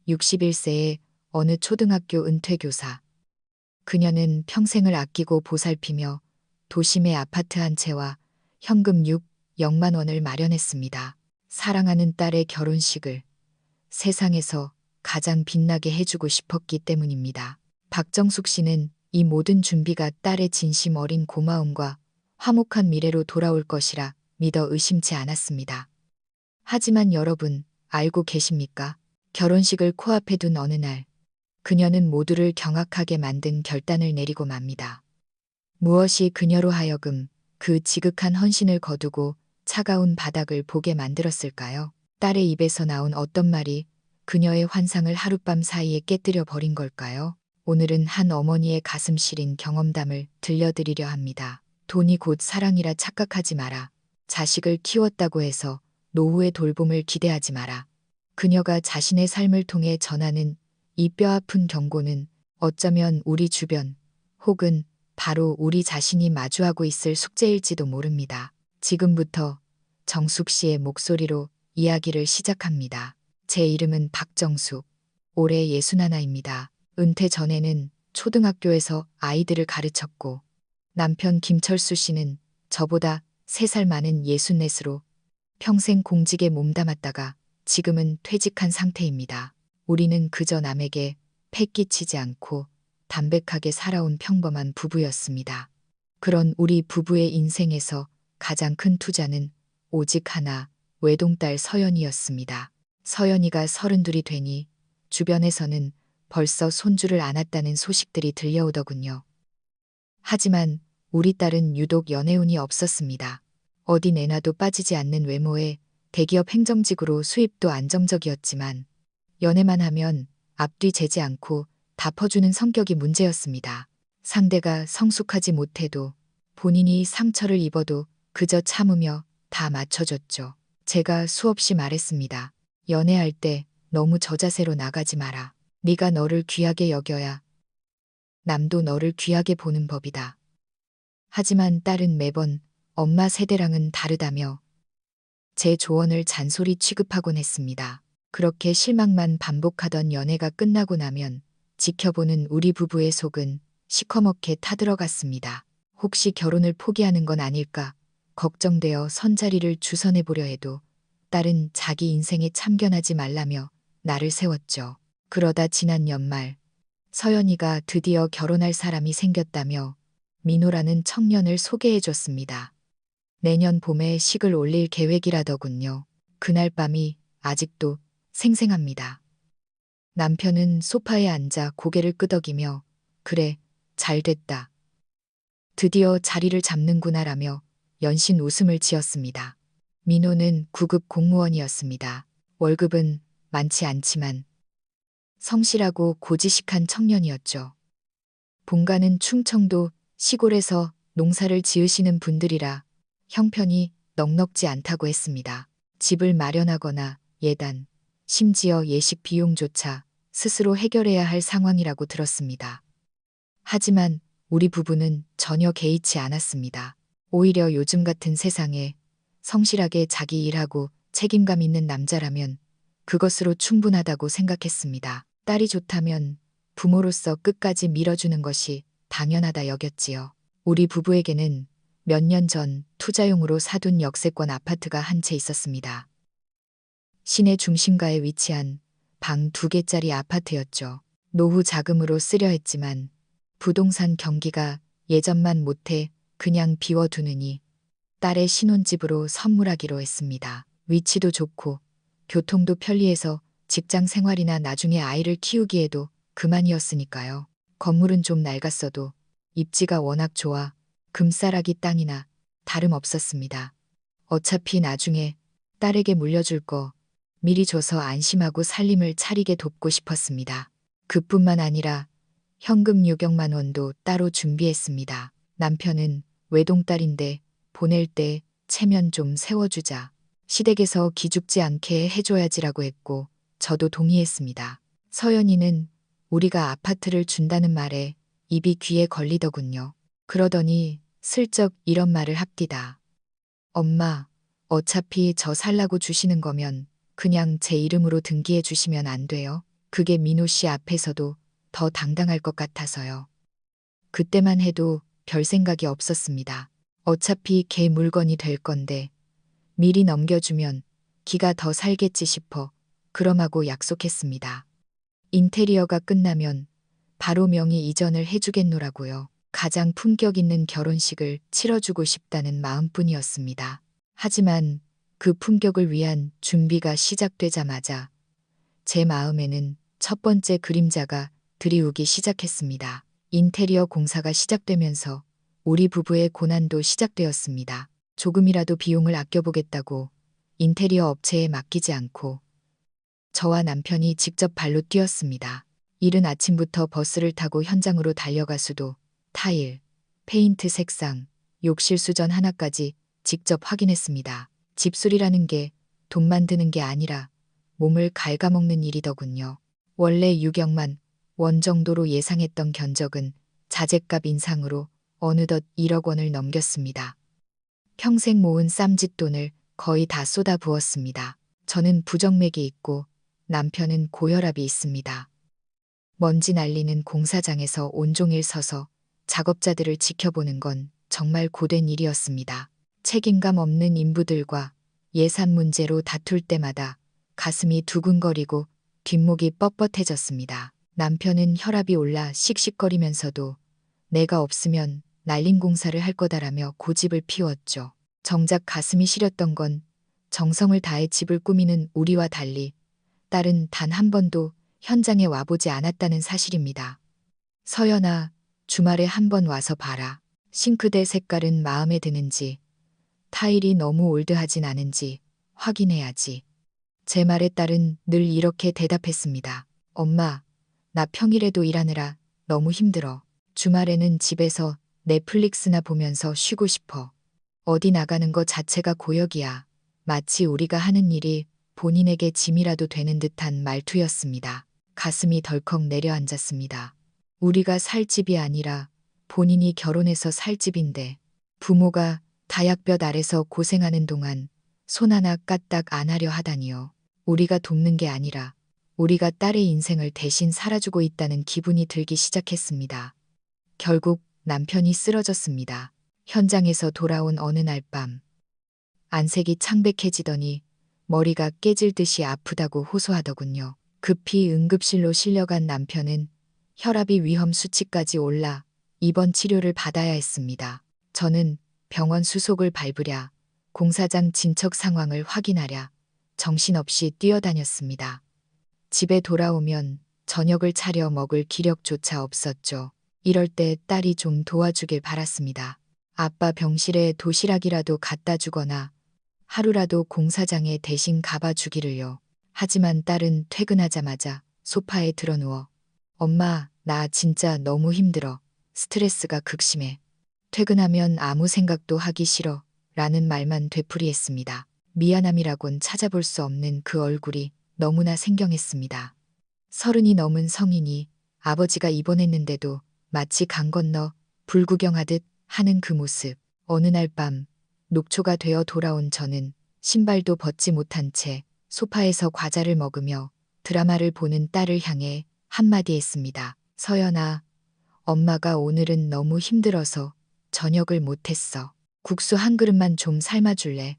61세의 어느 초등학교 은퇴교사. 그녀는 평생을 아끼고 보살피며 도심의 아파트 한 채와 현금 6억만 원을 마련했습니다. 사랑하는 딸의 결혼식을 세상에서 가장 빛나게 해주고 싶었기 때문입니다. 박정숙 씨는 이 모든 준비가 딸의 진심 어린 고마움과 화목한 미래로 돌아올 것이라 믿어 의심치 않았습니다. 하지만 여러분, 알고 계십니까? 결혼식을 코앞에 둔 어느 날, 그녀는 모두를 경악하게 만든 결단을 내리고 맙니다. 무엇이 그녀로 하여금 그 지극한 헌신을 거두고 차가운 바닥을 보게 만들었을까요? 딸의 입에서 나온 어떤 말이 그녀의 환상을 하룻밤 사이에 깨뜨려 버린 걸까요? 오늘은 한 어머니의 가슴 시린 경험담을 들려드리려 합니다. 돈이 곧 사랑이라 착각하지 마라. 자식을 키웠다고 해서 노후의 돌봄을 기대하지 마라. 그녀가 자신의 삶을 통해 전하는 이 뼈아픈 경고는 어쩌면 우리 주변 혹은 바로 우리 자신이 마주하고 있을 숙제일지도 모릅니다. 지금부터 정숙 씨의 목소리로 이야기를 시작합니다. 제 이름은 박정숙. 올해 61입니다. 은퇴 전에는 초등학교에서 아이들을 가르쳤고 남편 김철수 씨는 저보다 3살 많은 64으로 평생 공직에 몸담았다가 지금은 퇴직한 상태입니다. 우리는 그저 남에게 패 끼치지 않고 담백하게 살아온 평범한 부부였습니다. 그런 우리 부부의 인생에서 가장 큰 투자는 오직 하나, 외동딸 서연이었습니다. 서연이가 32이 되니 주변에서는 벌써 손주를 안았다는 소식들이 들려오더군요. 하지만 우리 딸은 유독 연애운이 없었습니다. 어디 내놔도 빠지지 않는 외모에 대기업 행정직으로 수입도 안정적이었지만 연애만 하면 앞뒤 재지 않고 다 퍼주는 성격이 문제였습니다. 상대가 성숙하지 못해도 본인이 상처를 입어도 그저 참으며 다 맞춰줬죠. 제가 수없이 말했습니다. 연애할 때 너무 저자세로 나가지 마라. 네가 너를 귀하게 여겨야 남도 너를 귀하게 보는 법이다. 하지만 딸은 매번 엄마 세대랑은 다르다며 제 조언을 잔소리 취급하곤 했습니다. 그렇게 실망만 반복하던 연애가 끝나고 나면 지켜보는 우리 부부의 속은 시커멓게 타들어갔습니다. 혹시 결혼을 포기하는 건 아닐까 걱정되어 선자리를 주선해보려 해도 딸은 자기 인생에 참견하지 말라며 나를 세웠죠. 그러다 지난 연말 서연이가 드디어 결혼할 사람이 생겼다며 민호라는 청년을 소개해줬습니다. 내년 봄에 식을 올릴 계획이라더군요. 그날 밤이 아직도 생생합니다. 남편은 소파에 앉아 고개를 끄덕이며 그래, 잘 됐다. 드디어 자리를 잡는구나라며 연신 웃음을 지었습니다. 민호는 9급 공무원이었습니다. 월급은 많지 않지만 성실하고 고지식한 청년이었죠. 본가는 충청도 시골에서 농사를 지으시는 분들이라 형편이 넉넉지 않다고 했습니다. 집을 마련하거나 예단, 심지어 예식 비용조차 스스로 해결해야 할 상황이라고 들었습니다. 하지만 우리 부부는 전혀 개의치 않았습니다. 오히려 요즘 같은 세상에 성실하게 자기 일하고 책임감 있는 남자라면 그것으로 충분하다고 생각했습니다. 딸이 좋다면 부모로서 끝까지 밀어주는 것이 당연하다 여겼지요. 우리 부부에게는 몇 년 전 투자용으로 사둔 역세권 아파트가 한 채 있었습니다. 시내 중심가에 위치한 방 2개짜리 아파트였죠. 노후 자금으로 쓰려 했지만 부동산 경기가 예전만 못해 그냥 비워두느니 딸의 신혼집으로 선물하기로 했습니다. 위치도 좋고 교통도 편리해서 직장 생활이나 나중에 아이를 키우기에도 그만이었으니까요. 건물은 좀 낡았어도 입지가 워낙 좋아 금싸라기 땅이나 다름없었습니다. 어차피 나중에 딸에게 물려줄 거 미리 줘서 안심하고 살림을 차리게 돕고 싶었습니다. 그뿐만 아니라 현금 6억만 원도 따로 준비했습니다. 남편은 외동딸인데 보낼 때 체면 좀 세워주자. 시댁에서 기죽지 않게 해줘야지라고 했고 저도 동의했습니다. 서연이는 우리가 아파트를 준다는 말에 입이 귀에 걸리더군요. 그러더니 슬쩍 이런 말을 합디다. 엄마, 어차피 저 살라고 주시는 거면 그냥 제 이름으로 등기해 주시면 안 돼요? 그게 민호 씨 앞에서도 더 당당할 것 같아서요. 그때만 해도 별 생각이 없었습니다. 어차피 걔 물건이 될 건데 미리 넘겨주면 기가 더 살겠지 싶어 그럼하고 약속했습니다. 인테리어가 끝나면 바로 명의 이전을 해주겠노라고요. 가장 품격 있는 결혼식을 치러주고 싶다는 마음뿐이었습니다. 하지만 그 품격을 위한 준비가 시작되자마자 제 마음에는 첫 번째 그림자가 드리우기 시작했습니다. 인테리어 공사가 시작되면서 우리 부부의 고난도 시작되었습니다. 조금이라도 비용을 아껴보겠다고 인테리어 업체에 맡기지 않고 저와 남편이 직접 발로 뛰었습니다. 이른 아침부터 버스를 타고 현장으로 달려가 수도, 타일, 페인트 색상, 욕실 수전 하나까지 직접 확인했습니다. 집수리라는 게 돈만 드는 게 아니라 몸을 갉아먹는 일이더군요. 원래 6억만 원 정도로 예상했던 견적은 자재값 인상으로 어느덧 1억 원을 넘겼습니다. 평생 모은 쌈짓돈을 거의 다 쏟아부었습니다. 저는 부정맥이 있고 남편은 고혈압이 있습니다. 먼지 날리는 공사장에서 온종일 서서 작업자들을 지켜보는 건 정말 고된 일이었습니다. 책임감 없는 인부들과 예산 문제로 다툴 때마다 가슴이 두근거리고 뒷목이 뻣뻣해졌습니다. 남편은 혈압이 올라 씩씩거리면서도 내가 없으면 날림 공사를 할 거다라며 고집을 피웠죠. 정작 가슴이 시렸던 건 정성을 다해 집을 꾸미는 우리와 달리 딸은 단 한 번도 현장에 와보지 않았다는 사실입니다. 서연아, 주말에 한번 와서 봐라. 싱크대 색깔은 마음에 드는지, 타일이 너무 올드하진 않은지 확인해야지. 제 말에 딸은 늘 이렇게 대답했습니다. 엄마, 나 평일에도 일하느라 너무 힘들어. 주말에는 집에서 넷플릭스나 보면서 쉬고 싶어. 어디 나가는 거 자체가 고역이야. 마치 우리가 하는 일이 본인에게 짐이라도 되는 듯한 말투였습니다. 가슴이 덜컥 내려앉았습니다. 우리가 살 집이 아니라 본인이 결혼해서 살 집인데 부모가 다약볕 아래서 고생하는 동안 손 하나 까딱 안 하려 하다니요. 우리가 돕는 게 아니라 우리가 딸의 인생을 대신 살아주고 있다는 기분이 들기 시작했습니다. 결국 남편이 쓰러졌습니다. 현장에서 돌아온 어느 날 밤 안색이 창백해지더니 머리가 깨질 듯이 아프다고 호소하더군요. 급히 응급실로 실려간 남편은 혈압이 위험 수치까지 올라 입원 치료를 받아야 했습니다. 저는 병원 수속을 밟으랴, 공사장 진척 상황을 확인하랴, 정신없이 뛰어다녔습니다. 집에 돌아오면 저녁을 차려 먹을 기력조차 없었죠. 이럴 때 딸이 좀 도와주길 바랐습니다. 아빠 병실에 도시락이라도 갖다 주거나 하루라도 공사장에 대신 가봐주기를요. 하지만 딸은 퇴근하자마자 소파에 드러누워 엄마, 나 진짜 너무 힘들어. 스트레스가 극심해. 퇴근하면 아무 생각도 하기 싫어. 라는 말만 되풀이했습니다. 미안함이라곤 찾아볼 수 없는 그 얼굴이 너무나 생경했습니다. 30이 넘은 성인이 아버지가 입원했는데도 마치 강 건너 불구경하듯 하는 그 모습. 어느 날 밤 녹초가 되어 돌아온 저는 신발도 벗지 못한 채 소파에서 과자를 먹으며 드라마를 보는 딸을 향해 한마디 했습니다. 서연아, 엄마가 오늘은 너무 힘들어서 저녁을 못했어. 국수 한 그릇만 좀 삶아줄래?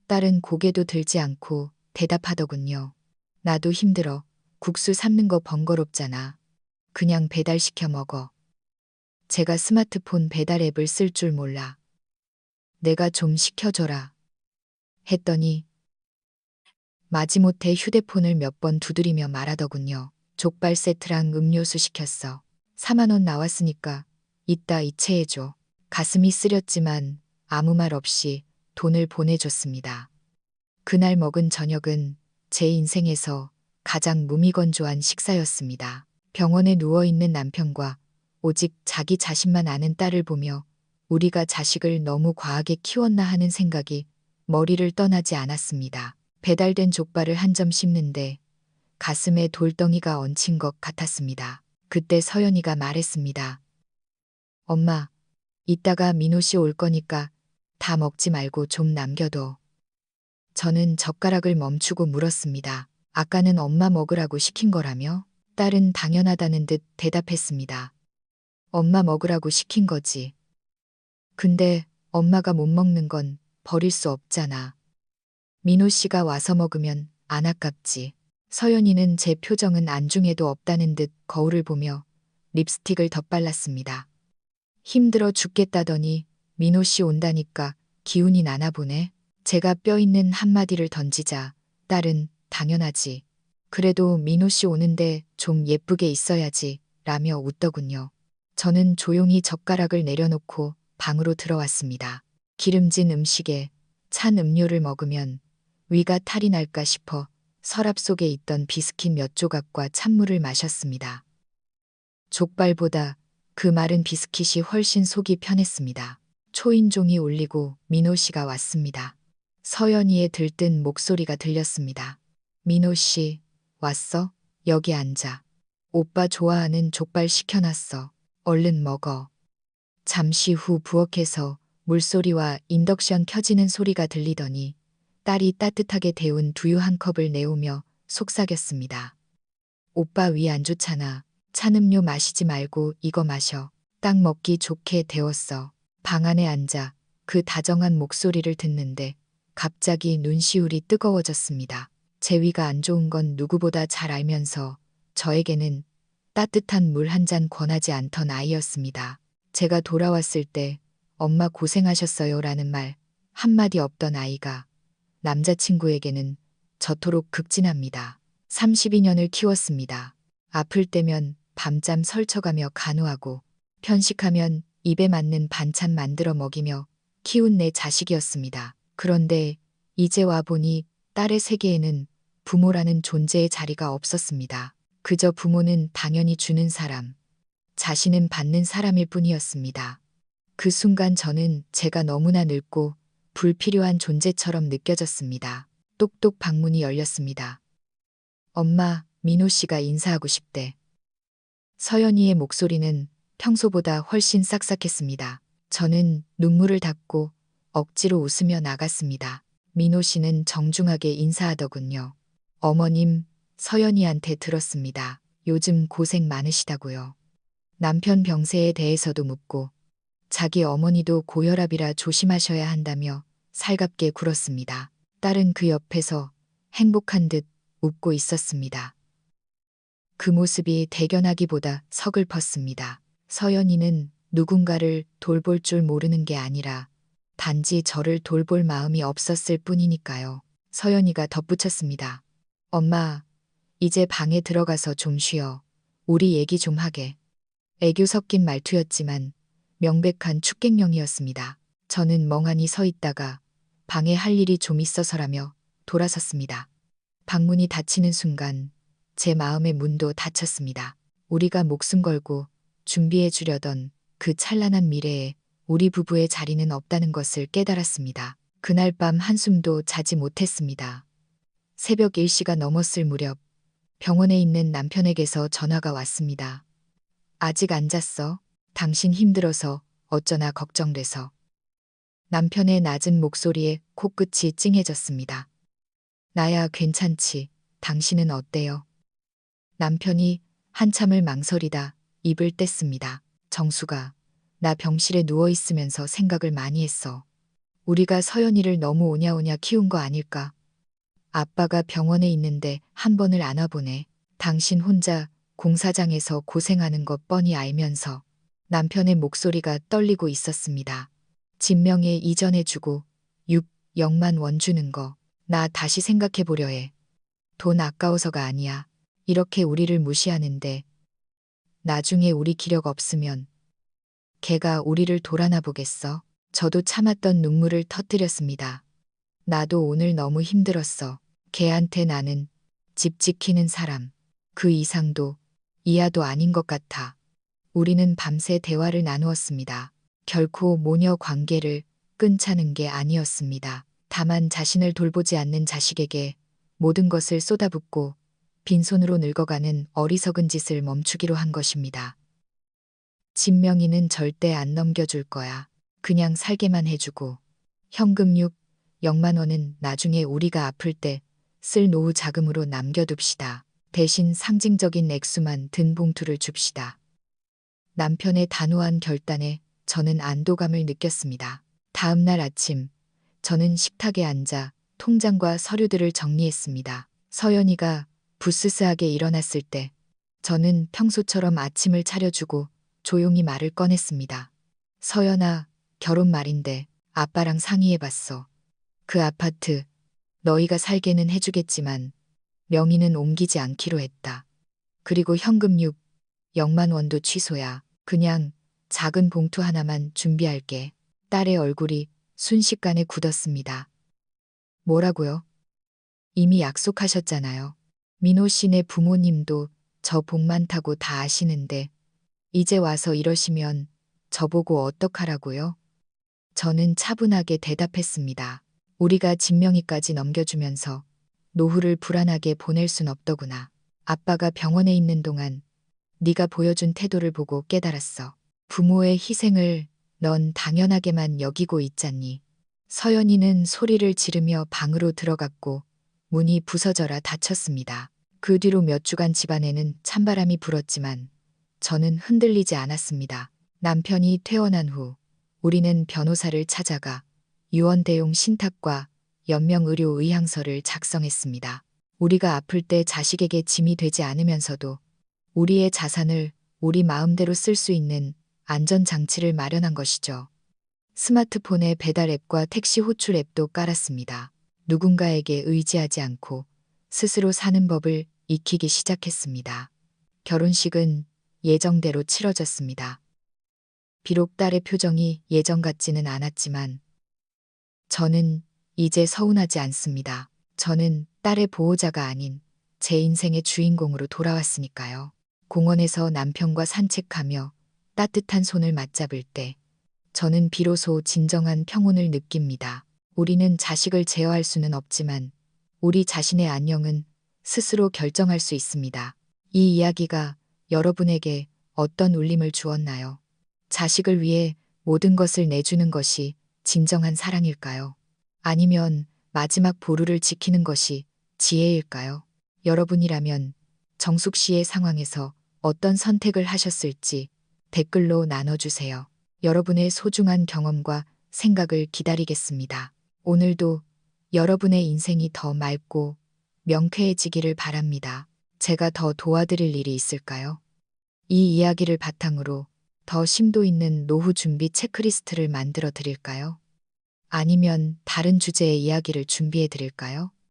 딸은 고개도 들지 않고 대답하더군요. 나도 힘들어. 국수 삶는 거 번거롭잖아. 그냥 배달시켜 먹어. 제가 스마트폰 배달 앱을 쓸 줄 몰라. 내가 좀 시켜줘라. 했더니 마지못해 휴대폰을 몇 번 두드리며 말하더군요. 족발 세트랑 음료수 시켰어. 4만 원 나왔으니까 이따 이체해줘. 가슴이 쓰렸지만 아무 말 없이 돈을 보내줬습니다. 그날 먹은 저녁은 제 인생에서 가장 무미건조한 식사였습니다. 병원에 누워있는 남편과 오직 자기 자신만 아는 딸을 보며 우리가 자식을 너무 과하게 키웠나 하는 생각이 머리를 떠나지 않았습니다. 배달된 족발을 한 점 씹는데 가슴에 돌덩이가 얹힌 것 같았습니다. 그때 서연이가 말했습니다. 엄마, 이따가 민호 씨 올 거니까 다 먹지 말고 좀 남겨둬. 저는 젓가락을 멈추고 물었습니다. 아까는 엄마 먹으라고 시킨 거라며? 딸은 당연하다는 듯 대답했습니다. 엄마 먹으라고 시킨 거지. 근데 엄마가 못 먹는 건 버릴 수 없잖아. 민호 씨가 와서 먹으면 안 아깝지. 서연이는 제 표정은 안중에도 없다는 듯 거울을 보며 립스틱을 덧발랐습니다. 힘들어 죽겠다더니 민호 씨 온다니까 기운이 나나 보네. 제가 뼈 있는 한마디를 던지자 딸은 당연하지. 그래도 민호 씨 오는데 좀 예쁘게 있어야지 라며 웃더군요. 저는 조용히 젓가락을 내려놓고 방으로 들어왔습니다. 기름진 음식에 찬 음료를 먹으면 위가 탈이 날까 싶어 서랍 속에 있던 비스킷 몇 조각과 찬물을 마셨습니다. 족발보다 그 마른 비스킷이 훨씬 속이 편했습니다. 초인종이 울리고 민호 씨가 왔습니다. 서연이의 들뜬 목소리가 들렸습니다. 민호 씨, 왔어? 여기 앉아. 오빠 좋아하는 족발 시켜놨어. 얼른 먹어. 잠시 후 부엌에서 물소리와 인덕션 켜지는 소리가 들리더니 딸이 따뜻하게 데운 두유 한 컵을 내오며 속삭였습니다. 오빠 위 안 좋잖아. 찬 음료 마시지 말고 이거 마셔. 딱 먹기 좋게 데웠어. 방 안에 앉아 그 다정한 목소리를 듣는데 갑자기 눈시울이 뜨거워졌습니다. 제 위가 안 좋은 건 누구보다 잘 알면서 저에게는 따뜻한 물 한 잔 권하지 않던 아이였습니다. 제가 돌아왔을 때 엄마 고생하셨어요 라는 말 한마디 없던 아이가 남자친구에게는 저토록 극진합니다. 32년을 키웠습니다. 아플 때면 밤잠 설쳐가며 간호하고 편식하면 입에 맞는 반찬 만들어 먹이며 키운 내 자식이었습니다. 그런데 이제 와보니 딸의 세계에는 부모라는 존재의 자리가 없었습니다. 그저 부모는 당연히 주는 사람, 자신은 받는 사람일 뿐이었습니다. 그 순간 저는 제가 너무나 늙고 불필요한 존재처럼 느껴졌습니다. 똑똑 방문이 열렸습니다. 엄마, 민호 씨가 인사하고 싶대. 서연이의 목소리는 평소보다 훨씬 싹싹했습니다. 저는 눈물을 닦고 억지로 웃으며 나갔습니다. 민호 씨는 정중하게 인사하더군요. 어머님, 서연이한테 들었습니다. 요즘 고생 많으시다고요. 남편 병세에 대해서도 묻고 자기 어머니도 고혈압이라 조심하셔야 한다며 살갑게 굴었습니다. 딸은 그 옆에서 행복한 듯 웃고 있었습니다. 그 모습이 대견하기보다 서글펐습니다. 서연이는 누군가를 돌볼 줄 모르는 게 아니라 단지 저를 돌볼 마음이 없었을 뿐이니까요. 서연이가 덧붙였습니다. 엄마, 이제 방에 들어가서 좀 쉬어. 우리 얘기 좀 하게. 애교 섞인 말투였지만 명백한 축객령이었습니다. 저는 멍하니 서 있다가 방에 할 일이 좀 있어서라며 돌아섰습니다. 방문이 닫히는 순간 제 마음의 문도 닫혔습니다. 우리가 목숨 걸고 준비해 주려던 그 찬란한 미래에 우리 부부의 자리는 없다는 것을 깨달았습니다. 그날 밤 한숨도 자지 못했습니다. 새벽 1시가 넘었을 무렵 병원에 있는 남편에게서 전화가 왔습니다. 아직 안 잤어? 당신 힘들어서 어쩌나 걱정돼서. 남편의 낮은 목소리에 코끝이 찡해졌습니다. 나야 괜찮지. 당신은 어때요? 남편이 한참을 망설이다 입을 뗐습니다. 정수가, 나 병실에 누워있으면서 생각을 많이 했어. 우리가 서연이를 너무 오냐오냐 키운 거 아닐까? 아빠가 병원에 있는데 한 번을 안아보네. 당신 혼자 공사장에서 고생하는 것 뻔히 알면서. 남편의 목소리가 떨리고 있었습니다. 진명에 이전해주고 6억만 원 주는 거. 나 다시 생각해보려 해. 돈 아까워서가 아니야. 이렇게 우리를 무시하는데 나중에 우리 기력 없으면 걔가 우리를 돌아나 보겠어. 저도 참았던 눈물을 터뜨렸습니다. 나도 오늘 너무 힘들었어. 걔한테 나는 집 지키는 사람, 그 이상도 이하도 아닌 것 같아. 우리는 밤새 대화를 나누었습니다. 결코 모녀 관계를 끊자는 게 아니었습니다. 다만 자신을 돌보지 않는 자식에게 모든 것을 쏟아붓고 빈손으로 늙어가는 어리석은 짓을 멈추기로 한 것입니다. 진명이는 절대 안 넘겨줄 거야. 그냥 살게만 해주고. 현금 6억만 원은 나중에 우리가 아플 때 쓸 노후 자금으로 남겨둡시다. 대신 상징적인 액수만 든 봉투를 줍시다. 남편의 단호한 결단에 저는 안도감을 느꼈습니다. 다음 날 아침, 저는 식탁에 앉아 통장과 서류들을 정리했습니다. 서연이가 부스스하게 일어났을 때 저는 평소처럼 아침을 차려주고 조용히 말을 꺼냈습니다. 서연아, 결혼 말인데 아빠랑 상의해봤어. 그 아파트 너희가 살게는 해주겠지만 명의는 옮기지 않기로 했다. 그리고 현금 0만 원도 취소야. 그냥 작은 봉투 하나만 준비할게. 딸의 얼굴이 순식간에 굳었습니다. 뭐라고요? 이미 약속하셨잖아요. 민호 씨네 부모님도 저 복 많다고 다 아시는데 이제 와서 이러시면 저보고 어떡하라고요? 저는 차분하게 대답했습니다. 우리가 진명의까지 넘겨주면서 노후를 불안하게 보낼 순 없더구나. 아빠가 병원에 있는 동안 네가 보여준 태도를 보고 깨달았어. 부모의 희생을 넌 당연하게만 여기고 있잖니. 서연이는 소리를 지르며 방으로 들어갔고 문이 부서져라 닫혔습니다. 그 뒤로 몇 주간 집안에는 찬바람이 불었지만 저는 흔들리지 않았습니다. 남편이 퇴원한 후 우리는 변호사를 찾아가 유언 대용 신탁과 연명 의료 의향서를 작성했습니다. 우리가 아플 때 자식에게 짐이 되지 않으면서도 우리의 자산을 우리 마음대로 쓸 수 있는 안전장치를 마련한 것이죠. 스마트폰에 배달 앱과 택시 호출 앱도 깔았습니다. 누군가에게 의지하지 않고 스스로 사는 법을 익히기 시작했습니다. 결혼식은 예정대로 치러졌습니다. 비록 딸의 표정이 예전 같지는 않았지만 저는 이제 서운하지 않습니다. 저는 딸의 보호자가 아닌 제 인생의 주인공으로 돌아왔으니까요. 공원에서 남편과 산책하며 따뜻한 손을 맞잡을 때 저는 비로소 진정한 평온을 느낍니다. 우리는 자식을 제어할 수는 없지만 우리 자신의 안녕은 스스로 결정할 수 있습니다. 이 이야기가 여러분에게 어떤 울림을 주었나요? 자식을 위해 모든 것을 내주는 것이 진정한 사랑일까요? 아니면 마지막 보루를 지키는 것이 지혜일까요? 여러분이라면 정숙 씨의 상황에서 어떤 선택을 하셨을지 댓글로 나눠주세요. 여러분의 소중한 경험과 생각을 기다리겠습니다. 오늘도 여러분의 인생이 더 맑고 명쾌해지기를 바랍니다. 제가 더 도와드릴 일이 있을까요? 이 이야기를 바탕으로 더 심도 있는 노후 준비 체크리스트를 만들어 드릴까요? 아니면 다른 주제의 이야기를 준비해 드릴까요?